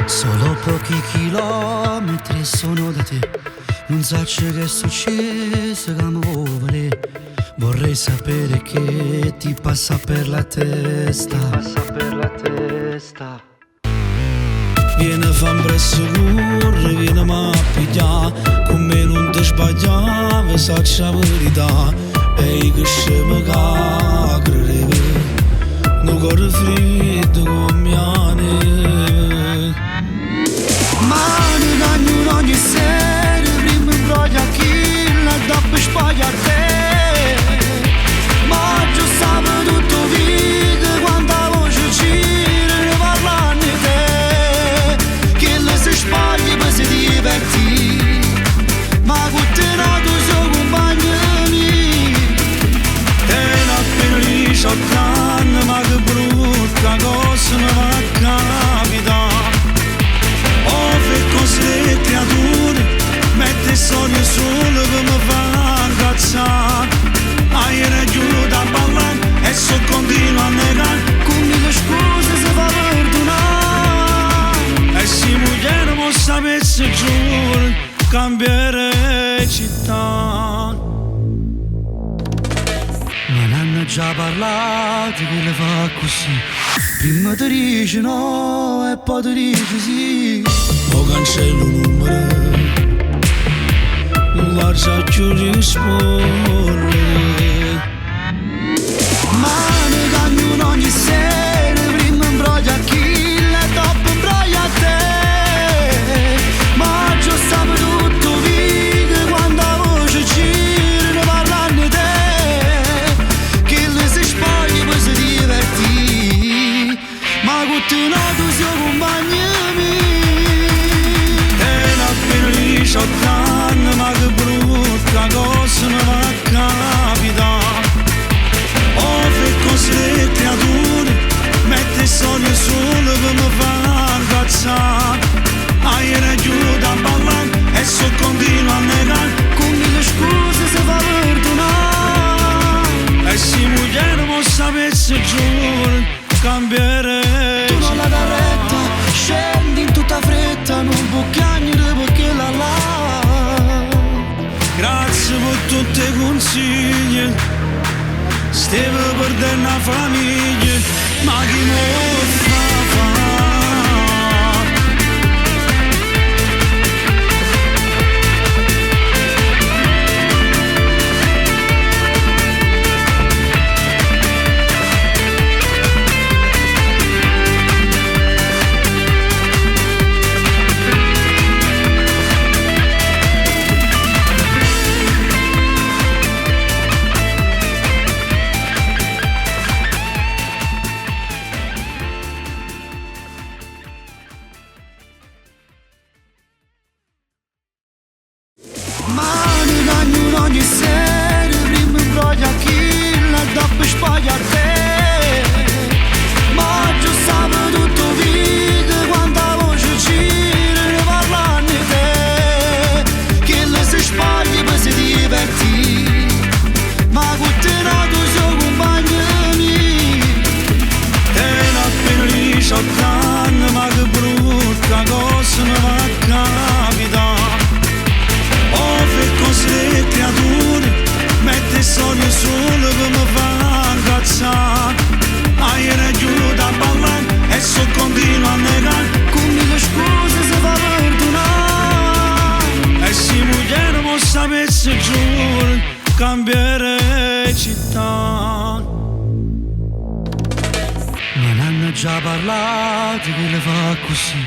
Solo pochi chilometri sono da te, non so che è successo che mi vuole. Vorrei sapere che ti passa per la testa. Vieni fammi sicuro, vieni ma pigliare, con me non ti sbagliare, sacci la verità. E che scemo che credevo, non corre freddo come ane. Ma ne cagno ogni sera, prima imbroglia kill e dopo spaglia te. Ma già stava tutto vita quando la voce gira ne parlano di te. Che le si spaglia per si divertire, ma con te nato sono compagni miei. E appena lì 18 anni, ma che brutta cosa mi va a capitare. Le creature mette il sogno solo che mi fa incazzare. Ieri aiuta a ballare e so continua a negare, con mille scuse si fa perdonare. E se moglie non sapesse giuro, cambierei città. Me ne hanno già parlato che le fa così, prima ti dice no e poi ti dice sì. O cancello un numero, non lascia più rispondere. Ma ne cagno ogni sera, prima imbroglia kill e dopo imbroglia te. Ma già stava tutto vita quando la voce gira ne parlano di te. Che le si spoglia per si divertire, ma con te nato siamo compagni miei. 18 anni, ma che brutta cosa mi va a capitare. Per cose le creature mette il sogno solo che mi fa incazzare. Ieri aiuta a ballare e so continua a negare, con mille scuse si fa perdonare. E se moglie non sapesse giuro, cambierei. Tu non la dà retta, scendi in tutta fretta, non può piangere perché la là. Grazie per tutti i consigli, stavo perdendo una famiglia, ma chi me lo fa fare? Ma ne cagno ogni sera, prima imbroglia kill e dopo spaglia te. Ma già stava tutto vita quando la voce gira ne parlano di te. Che le si spaglia per si divertire, ma con te nato siamo compagni miei. E appena lì 18 anni, ma che brutta cosa mi va a capitare. Per cose le creature mette il sogno solo che mi fa incazzare. Ieri aiuta a ballare e so continua a negare, con mille scuse si fa perdonare. E se moglie non sapesse giuro, cambierei città. Me ne hanno già parlato che le fa così,